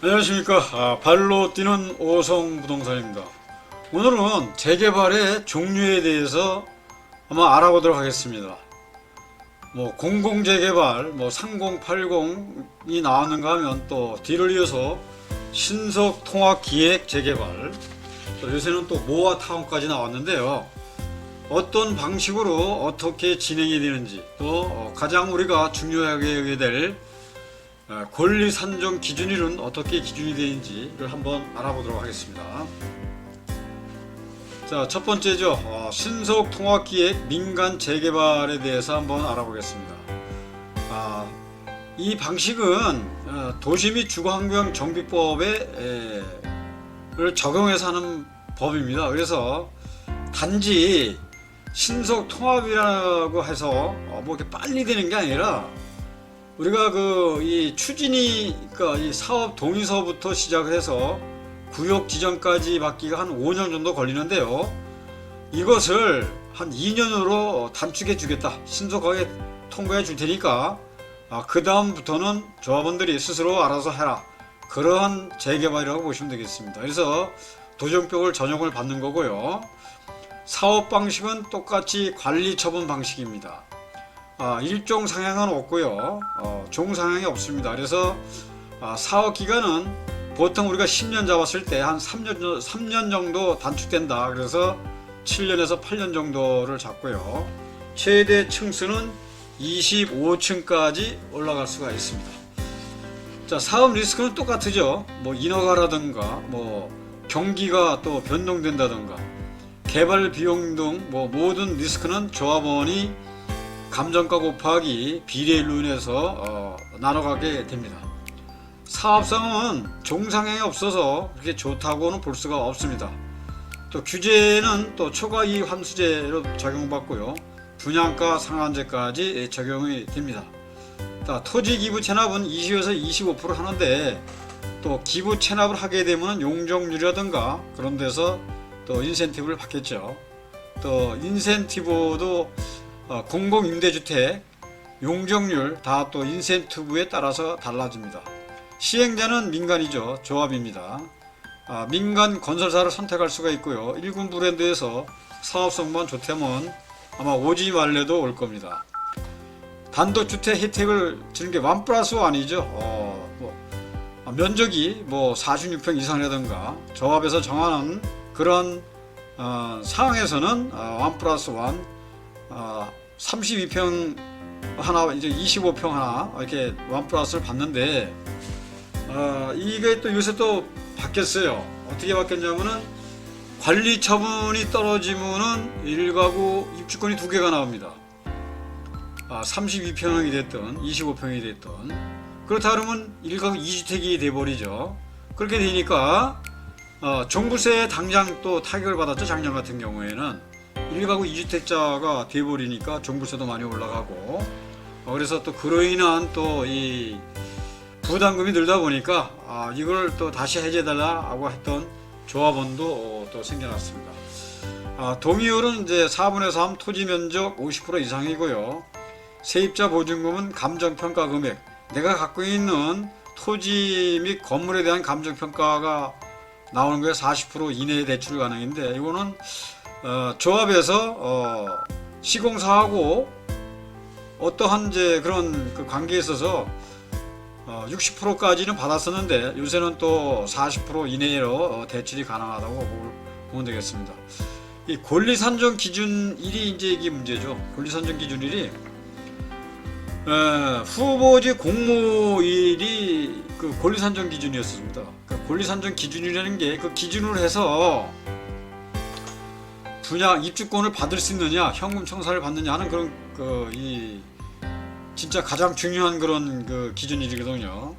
안녕하십니까. 발로 뛰는 오성부동산입니다. 오늘은 재개발의 종류에 대해서 한번 알아보도록 하겠습니다. 공공재개발, 3080이 나왔는가 하면 또 뒤를 이어서 신속통합기획 재개발, 또 요새는 또 모아타운까지 나왔는데요. 어떤 방식으로 어떻게 진행이 되는지, 또 가장 우리가 중요하게 여겨야 될 권리 산정 기준일은 어떻게 기준이 되는지를 한번 알아보도록 하겠습니다. 자, 첫 번째죠. 신속 통합기획 민간 재개발에 대해서 한번 알아보겠습니다. 이 방식은 도시 및 주거환경 정비법에 를 적용해서 하는 법입니다. 그래서 단지 신속 통합이라고 해서 이렇게 빨리 되는 게 아니라 우리가 이 추진이, 그러니까 이 사업 동의서부터 시작을 해서 구역 지정까지 받기가 한 5년 정도 걸리는데요. 이것을 한 2년으로 단축해 주겠다. 신속하게 통과해 줄 테니까, 그 다음부터는 조합원들이 스스로 알아서 해라. 그러한 재개발이라고 보시면 되겠습니다. 그래서 도정법을 전용을 받는 거고요. 사업 방식은 똑같이 관리 처분 방식입니다. 일종 상향은 없고요. 종 상향이 없습니다. 그래서 사업 기간은 보통 우리가 10년 잡았을 때 한 3년 정도 단축된다. 그래서 7년에서 8년 정도를 잡고요. 최대 층수는 25층까지 올라갈 수가 있습니다. 자, 사업 리스크는 똑같죠. 인허가라든가 경기가 또 변동된다든가 개발 비용 등 모든 리스크는 조합원이 감정가 곱하기 비례율로 인해서 나눠가게 됩니다. 사업성은 종상향이 없어서 그렇게 좋다고는 볼 수가 없습니다. 또 규제는 또 초과이익 환수제로 적용받고요. 분양가 상한제까지 적용이 됩니다. 토지 기부 체납은 20에서 25% 하는데, 또 기부 체납을 하게 되면 용적률이라든가 그런 데서 또 인센티브를 받겠죠. 또 인센티브도 공공임대주택, 용적률 다 또 인센티브에 따라서 달라집니다. 시행자는 민간이죠. 조합입니다. 민간 건설사를 선택할 수가 있고요. 일군 브랜드에서 사업성만 좋다면 아마 오지 말래도 올 겁니다. 단독주택 혜택을 주는 게 1+1 아니죠. 면적이 46평 이상이라든가 조합에서 정하는 그런 상황에서는 1+1, 32평 하나, 이제 25평 하나 이렇게 1+를 받는데, 이게 또 요새 또 바뀌었어요. 어떻게 바뀌었냐면은 관리 처분이 떨어지면은 1가구 입주권이 2개가 나옵니다. 32평이 됐든 25평이 됐든. 그렇다 그러면 1가구 2주택이 돼버리죠. 그렇게 되니까 종부세에 당장 또 타격을 받았죠. 작년 같은 경우에는 1가구 2주택자가 돼버리니까 종부세도 많이 올라가고, 그래서 또 그로 인한 또 이 부담금이 늘다 보니까 이걸 또 다시 해제해달라고 했던 조합원도 또 생겨났습니다. 동의율은 이제 4분의 3 토지 면적 50% 이상이고요. 세입자 보증금은 감정평가 금액, 내가 갖고 있는 토지 및 건물에 대한 감정평가가 나오는 거에 40% 이내의 대출 가능인데, 이거는 조합에서 시공사하고 어떠한 이제 그런 그 관계에 있어서 60%까지는 받았었는데, 요새는 또 40% 이내로 대출이 가능하다고 보면 되겠습니다. 이 권리산정 기준일이 이제 이게 문제죠. 권리산정 기준일이 후보지 공모일이 그 권리산정 기준이었습니다. 그 권리산정 기준이라는 게 그 기준으로 해서 분양 입주권을 받을 수 있느냐, 현금 청산을 받느냐 하는 그런 진짜 가장 중요한 그런 그 기준이거든요.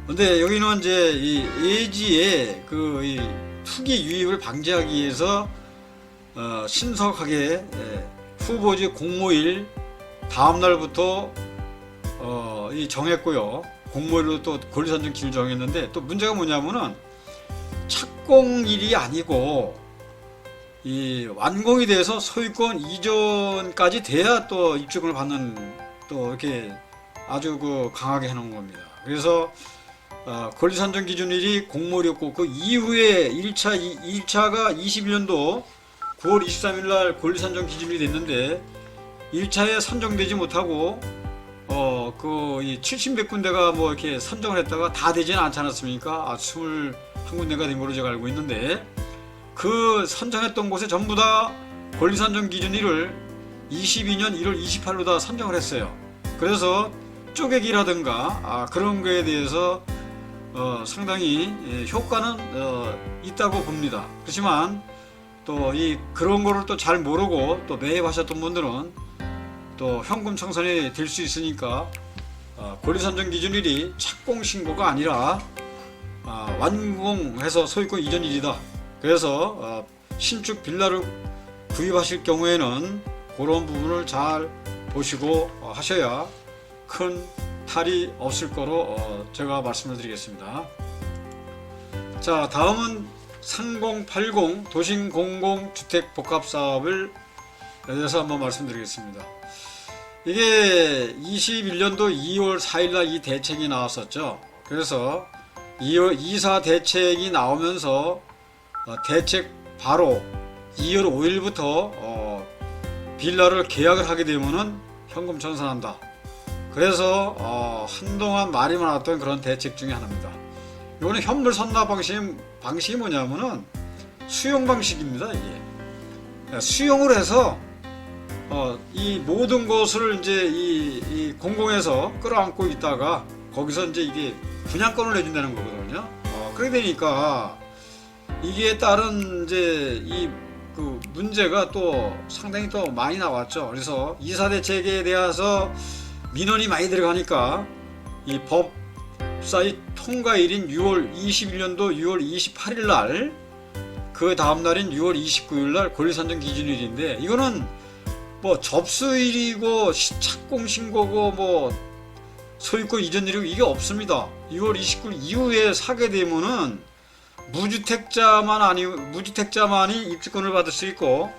근데 여기는 이제 이 예지의 이 투기 유입을 방지하기 위해서 신속하게 후보지 공모일 다음 날부터 정했고요. 공모일로 또 권리산정 기준을 정했는데, 또 문제가 뭐냐면은 착공일이 아니고 이 완공이 돼서 소유권 이전까지 돼야 또 입주권을 받는, 또 이렇게 아주 강하게 해놓은 겁니다. 그래서 권리 산정 기준일이 공모였고 그 이후에 1차가 21년도 9월 23일 날 권리 산정 기준일이 됐는데 1차에 선정되지 못하고 이 70군데가 뭐 이렇게 선정을 했다가 다 되지는 않지 않았습니까? 21군데가 된 걸로 제가 알고 있는데 그 선정했던 곳에 전부 다 권리 산정 기준일을 22년 1월 28일로 다 선정을 했어요. 그래서 쪼개기라든가 그런 거에 대해서 상당히 효과는 있다고 봅니다. 그렇지만 또 그런 거를 또 잘 모르고 또 매입하셨던 분들은 또 현금 청산이 될 수 있으니까 권리 산정 기준일이 착공 신고가 아니라 완공해서 소유권 이전일이다. 그래서 신축 빌라를 구입하실 경우에는 그런 부분을 잘 보시고 하셔야 큰 탈이 없을 거로 제가 말씀을 드리겠습니다. 자, 다음은 3080 도심 공공주택 복합사업을 대해서 한번 말씀드리겠습니다. 이게 21년도 2월 4일날 이 대책이 나왔었죠. 그래서 이사 대책이 나오면서 대책 바로 2월 5일부터 빌라를 계약을 하게 되면은 현금 청산한다. 그래서 한동안 말이 많았던 그런 대책 중에 하나입니다. 이거는 현물 선납 방식이 뭐냐면은 수용 방식입니다. 이게 수용을 해서 이 모든 것을 이제 이 공공에서 끌어안고 있다가 거기서 이제 이게 분양권을 내준다는 거거든요. 그렇게 되니까 이게 따른 이제 그 문제가 또 상당히 또 많이 나왔죠. 그래서 이사 대책에 대해서 민원이 많이 들어가니까 이 법사위 통과일인 21년도 6월 28일 날 그 다음 날인 6월 29일 날 권리 산정 기준일인데 이거는 뭐 접수일이고 착공 신고고 뭐 소유권 이전일이고 이게 없습니다. 6월 29일 이후에 사게 되면은 무주택자만이 입주권을 받을 수 있고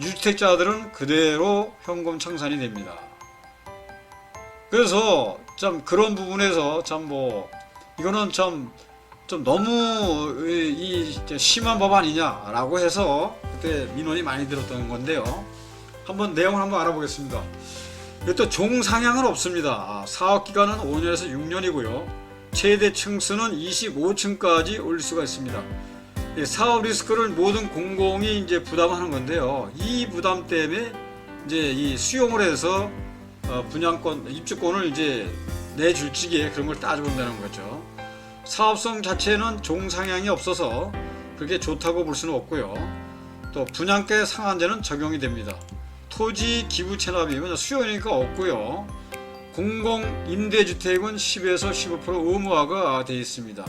유주택자들은 그대로 현금 청산이 됩니다. 그래서 참 그런 부분에서 참 이거는 좀 너무 심한 법 아니냐라고 해서 그때 민원이 많이 들었던 건데요. 한번 내용을 한번 알아보겠습니다. 또 종상향은 없습니다. 사업 기간은 5년에서 6년이고요. 최대 층수는 25층까지 올릴 수가 있습니다. 사업 리스크를 모든 공공이 이제 부담하는 건데요. 이 부담 때문에 이제 이 수용을 해서 분양권, 입주권을 이제 내줄 적에 그런 걸 따져본다는 거죠. 사업성 자체는 종상향이 없어서 그렇게 좋다고 볼 수는 없고요. 또 분양가 상한제는 적용이 됩니다. 토지 기부 체납이 수요니까 없고요. 공공임대주택은 10에서 15% 의무화가 되어 있습니다.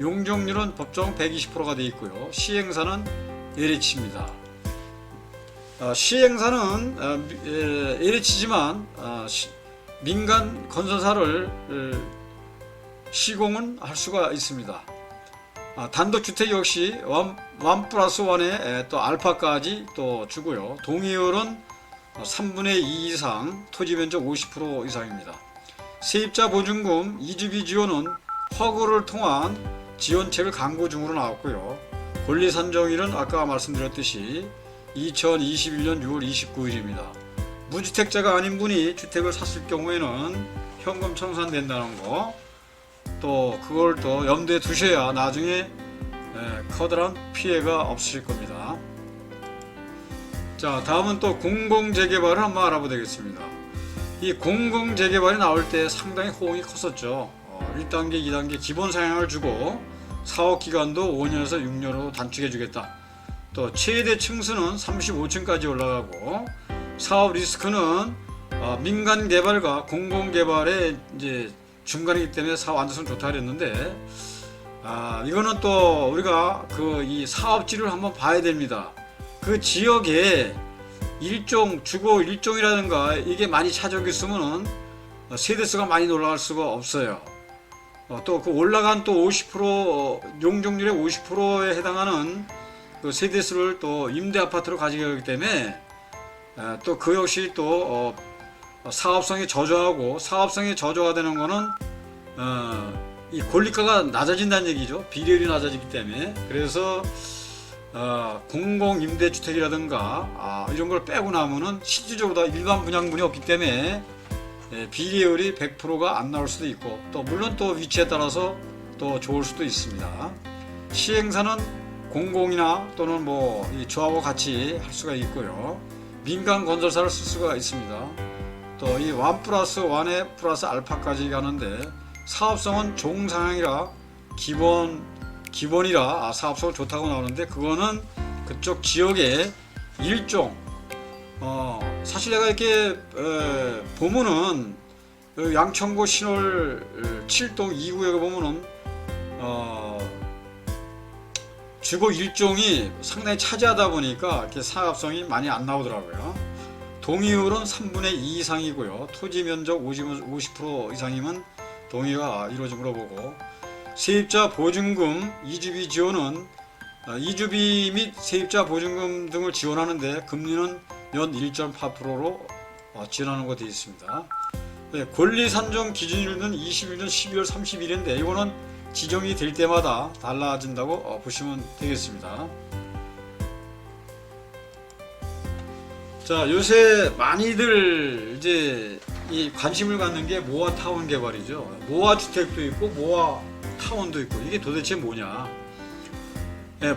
용적률은 법정 120%가 되어 있고요. 시행사는 LH입니다. 시행사는 LH지만 민간 건설사를 시공은 할 수가 있습니다. 단독주택 역시 1+1에 또 알파까지 또 주고요. 동의율은 3분의 2 이상, 토지면적 50% 이상입니다. 세입자 보증금, 이주비 지원은 허구를 통한 지원책을 강구 중으로 나왔고요. 권리 산정일은 아까 말씀드렸듯이 2021년 6월 29일입니다. 무주택자가 아닌 분이 주택을 샀을 경우에는 현금 청산된다는 거, 또 그걸 또 염두에 두셔야 나중에 커다란 피해가 없으실 겁니다. 자, 다음은 또 공공재개발을 한번 알아보겠습니다. 이 공공재개발이 나올 때 상당히 호응이 컸었죠. 1단계, 2단계 기본 상향을 주고 사업 기간도 5년에서 6년으로 단축해 주겠다. 또 최대 층수는 35층까지 올라가고 사업 리스크는 민간 개발과 공공 개발의 이제 중간이기 때문에 사업 안정성 좋다 그랬는데 이거는 또 우리가 이 사업지를 한번 봐야 됩니다. 그 지역에 주거 일종이라든가 이게 많이 차적이 있으면은 세대수가 많이 올라갈 수가 없어요. 또 그 올라간 또 50% 용적률의 50%에 해당하는 그 세대수를 또 임대 아파트로 가지게 하기 때문에 또 그 역시 또 사업성이 저조하고 사업성이 저조가 되는 거는 이 권리가가 낮아진다는 얘기죠. 비례율이 낮아지기 때문에. 그래서 공공임대주택이라든가 이런 걸 빼고 나면은 실질적으로 다 일반 분양분이 없기 때문에 비례율이 100%가 안 나올 수도 있고, 또 물론 또 위치에 따라서 또 좋을 수도 있습니다. 시행사는 공공이나 또는 뭐 이 조합과 같이 할 수가 있고요. 민간 건설사를 쓸 수가 있습니다. 또 이 1+1에 플러스 알파까지 가는데, 사업성은 종상향이라 기본이라 사업성은 좋다고 나오는데, 그거는 그쪽 지역의 일종, 사실 내가 이렇게 보면은 양천구 신월 7동 2구역에 보면은 주거 일종이 상당히 차지하다 보니까 이렇게 사업성이 많이 안 나오더라고요. 동의율은 3분의 2 이상이고요. 토지 면적 50% 이상이면 동의가 이루어짐으로 보고, 세입자 보증금 이주비 지원은 이주비 및 세입자 보증금 등을 지원하는데 금리는 연 1.8%로 지원하는 것도 되어 있습니다. 권리 산정 기준일은 21년 12월 30일인데 이거는 지정이 될 때마다 달라진다고 보시면 되겠습니다. 자, 요새 많이들 이제 이 관심을 갖는 게 모아 타운 개발이죠. 모아 주택도 있고 모아 타운도 있고, 이게 도대체 뭐냐?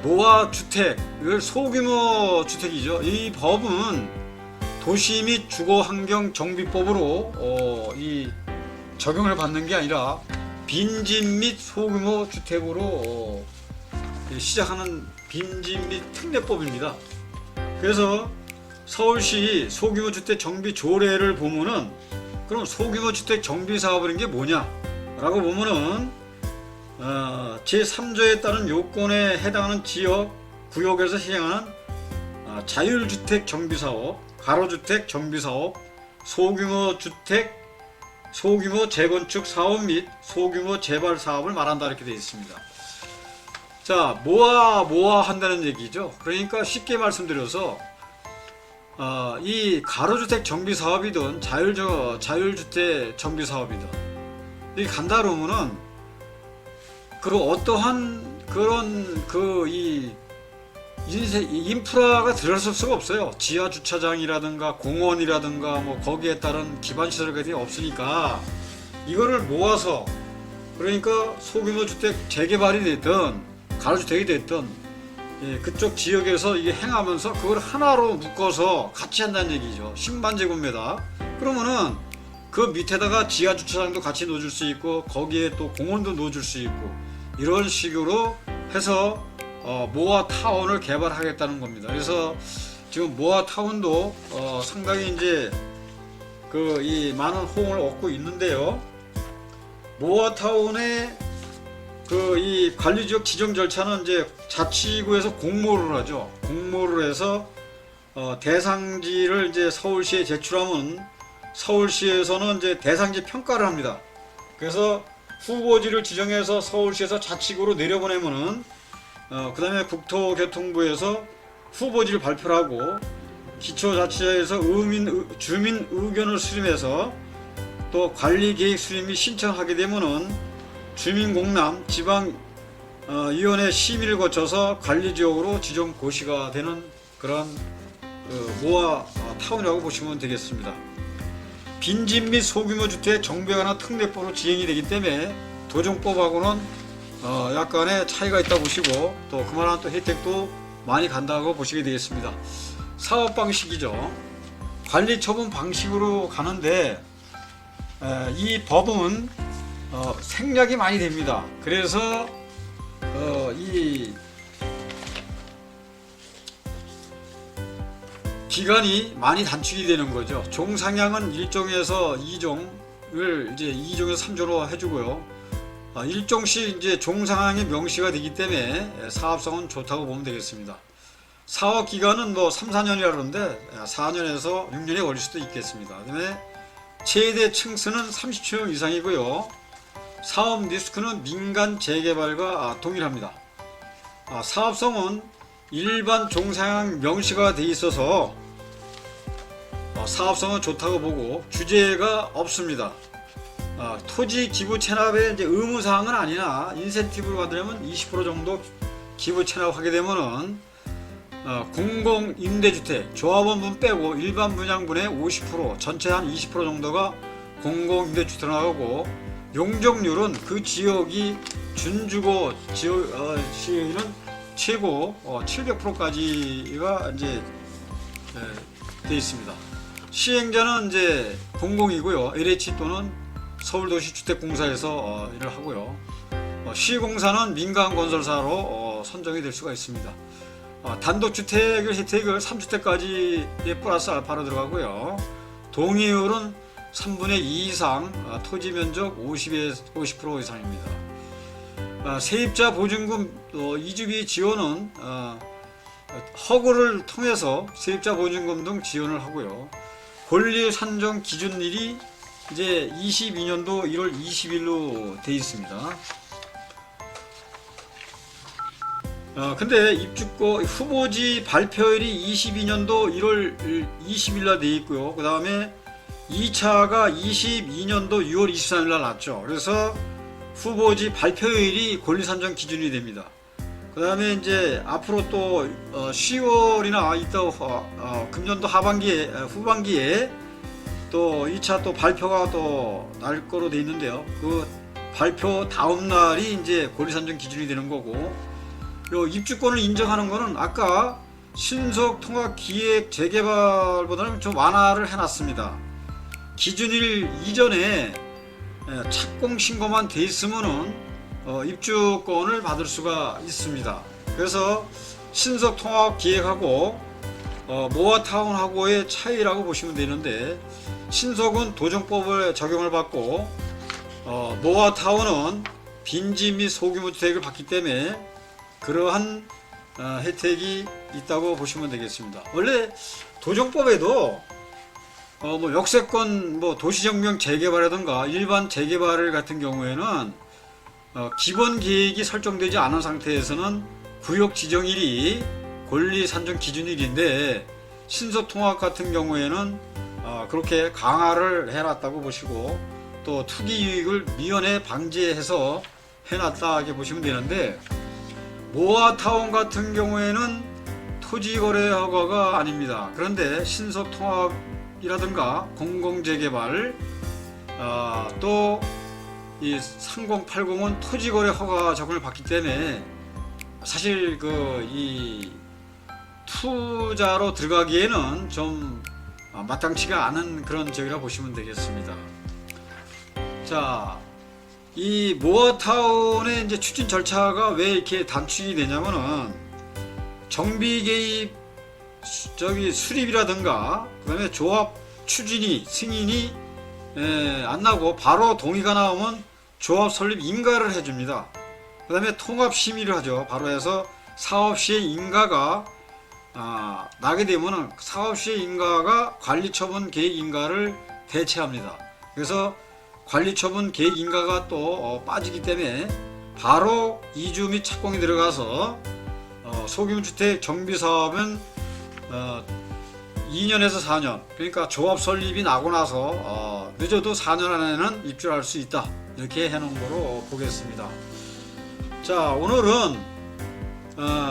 모아 주택, 이걸 소규모 주택이죠. 이 법은 도시 및 주거환경정비법으로 이 적용을 받는 게 아니라 빈집 및 소규모 주택으로 시작하는 빈집 및 특례법입니다. 그래서 서울시 소규모 주택 정비 조례를 보면은, 그럼 소규모 주택 정비 사업이라는 게 뭐냐 라고 보면은 제3조에 따른 요건에 해당하는 지역 구역에서 시행하는 자율주택 정비사업, 가로주택 정비사업, 소규모 주택, 소규모 재건축 사업 및 소규모 재발 사업을 말한다, 이렇게 되어 있습니다. 자, 모아 한다는 얘기죠. 그러니까 쉽게 말씀드려서 이 가로주택 정비 사업이든 자율주택 정비 사업이든 이게 간다 그러면은 어떠한 그런 이 인프라가 들어설 수가 없어요. 지하 주차장이라든가 공원이라든가 뭐 거기에 따른 기반 시설이 없으니까 이거를 모아서, 그러니까 소규모 주택 재개발이 됐든 가로주택이 됐든 그쪽 지역에서 이게 행하면서 그걸 하나로 묶어서 같이 한다는 얘기죠. 10만 제곱미터. 그러면은 그 밑에다가 지하 주차장도 같이 놓아줄 수 있고, 거기에 또 공원도 놓아줄 수 있고, 이런 식으로 해서 모아 타운을 개발하겠다는 겁니다. 그래서 지금 모아 타운도 상당히 이제 이 많은 호응을 얻고 있는데요. 모아 타운의 이 관리지역 지정 절차는 이제 자치구에서 공모를 하죠. 공모를 해서 대상지를 이제 서울시에 제출하면 서울시에서는 이제 대상지 평가를 합니다. 그래서 후보지를 지정해서 서울시에서 자치구로 내려보내면은 그 다음에 국토교통부에서 후보지를 발표를 하고, 기초자치제에서 주민 의견을 수렴해서 또 관리계획 수립 및 신청하게 되면은 주민공람 지방위원회 심의를 거쳐서 관리지역으로 지정 고시가 되는 그런 모아 타운이라고 보시면 되겠습니다. 빈집 및 소규모 주택 정비에 관한 특례법으로 지행이 되기 때문에 도정법하고는 약간의 차이가 있다 보시고, 또 그만한 또 혜택도 많이 간다고 보시게 되겠습니다. 사업 방식이죠. 관리 처분 방식으로 가는데 이 법은 생략이 많이 됩니다. 그래서 이 기간이 많이 단축이 되는 거죠. 종상향은 1종에서 2종을 이제 2종에서 3종으로 해주고요. 1종씩 이제 종상향이 명시가 되기 때문에 사업성은 좋다고 보면 되겠습니다. 사업 기간은 뭐 3, 4년이라 그러는데 4년에서 6년이 걸릴 수도 있겠습니다. 그다음에 최대 층수는 30층 이상이고요. 사업 리스크는 민간 재개발과 동일합니다. 사업성은 일반 종상향 명시가 돼 있어서 사업성은 좋다고 보고, 규제가 없습니다. 토지 기부 체납의 이제 의무 사항은 아니나 인센티브를 받으려면 20% 정도 기부 체납하게 되면은 공공 임대주택 조합원분 빼고 일반 분양분의 50% 전체 한 20% 정도가 공공 임대주택 나오고 용적률은 그 지역이 준주거 시에는 최고 700%까지가 이제 되어 있습니다. 시행자는 이제 공공이고요. LH 또는 서울도시주택공사에서 일을 하고요. 시공사는 민간 건설사로 선정이 될 수가 있습니다. 단독주택 혜택을 3주택까지 플러스 알파로 들어가고요. 동의율은 3분의 2 이상, 토지 면적 50% 이상입니다. 세입자 보증금 이주비 지원은 허구를 통해서 세입자 보증금 등 지원을 하고요. 권리 산정 기준일이 이제 22년도 1월 20일로 되어 있습니다. 근데 입주권 후보지 발표일이 22년도 1월 20일날 되어 있고요. 그 다음에 2차가 22년도 6월 23일날 났죠. 그래서 후보지 발표일이 권리산정 기준이 됩니다. 그 다음에 이제 앞으로 또 10월이나 이따 금년도 후반기에 또 2차 또 발표가 또 날 거로 되어 있는데요. 그 발표 다음 날이 이제 권리산정 기준이 되는 거고, 요 입주권을 인정하는 거는 아까 신속 통합 기획 재개발보다는 좀 완화를 해놨습니다. 기준일 이전에 착공 신고만 돼 있으면은 입주권을 받을 수가 있습니다. 그래서 신속 통합 기획하고 모아타운하고의 차이라고 보시면 되는데, 신속은 도정법을 적용을 받고 모아타운은 빈지 및 소규모 주택을 받기 때문에 그러한 혜택이 있다고 보시면 되겠습니다. 원래 도정법에도 뭐 역세권 도시정명 재개발이라든가 일반 재개발 같은 경우에는 기본 계획이 설정되지 않은 상태에서는 구역 지정일이 권리 산정 기준일인데, 신속 통합 같은 경우에는 그렇게 강화를 해놨다고 보시고, 또 투기 유익을 미연에 방지해서 해놨다 이렇게 보시면 되는데, 모아타운 같은 경우에는 토지거래 허가가 아닙니다. 그런데 신속 통합이라든가 공공재개발, 또 이 3080은 토지거래 허가 적용을 받기 때문에 사실 이 투자로 들어가기에는 좀 마땅치가 않은 그런 지역이라 보시면 되겠습니다. 자, 이 모아타운의 이제 추진 절차가 왜 이렇게 단축이 되냐면은 정비 개입 수립이라든가 그다음에 조합 추진이 승인이 안 나고 바로 동의가 나오면 조합 설립 인가를 해줍니다. 그 다음에 통합 심의를 하죠. 바로 해서 사업시의 인가가 나게 되면은 사업시의 인가가 관리처분 계획 인가를 대체합니다. 그래서 관리처분 계획 인가가 또 빠지기 때문에 바로 이주 및 착공이 들어가서 소규모주택 정비사업은 2년에서 4년, 그러니까 조합 설립이 나고 나서 늦어도 4년 안에는 입주할 수 있다, 이렇게 해놓은 거로 보겠습니다. 자, 오늘은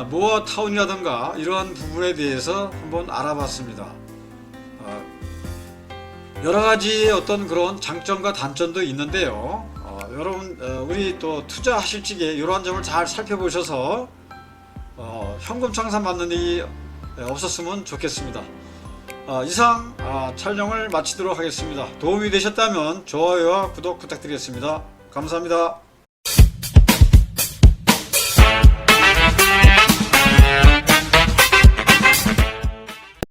모아타운이라든가 이러한 부분에 대해서 한번 알아봤습니다. 여러가지의 어떤 그런 장점과 단점도 있는데요. 여러분 우리 또 투자하실 적에 이러한 점을 잘 살펴보셔서 현금 청산 받는 일이 없었으면 좋겠습니다. 이상 촬영을 마치도록 하겠습니다. 도움이 되셨다면 좋아요와 구독 부탁드리겠습니다. 감사합니다.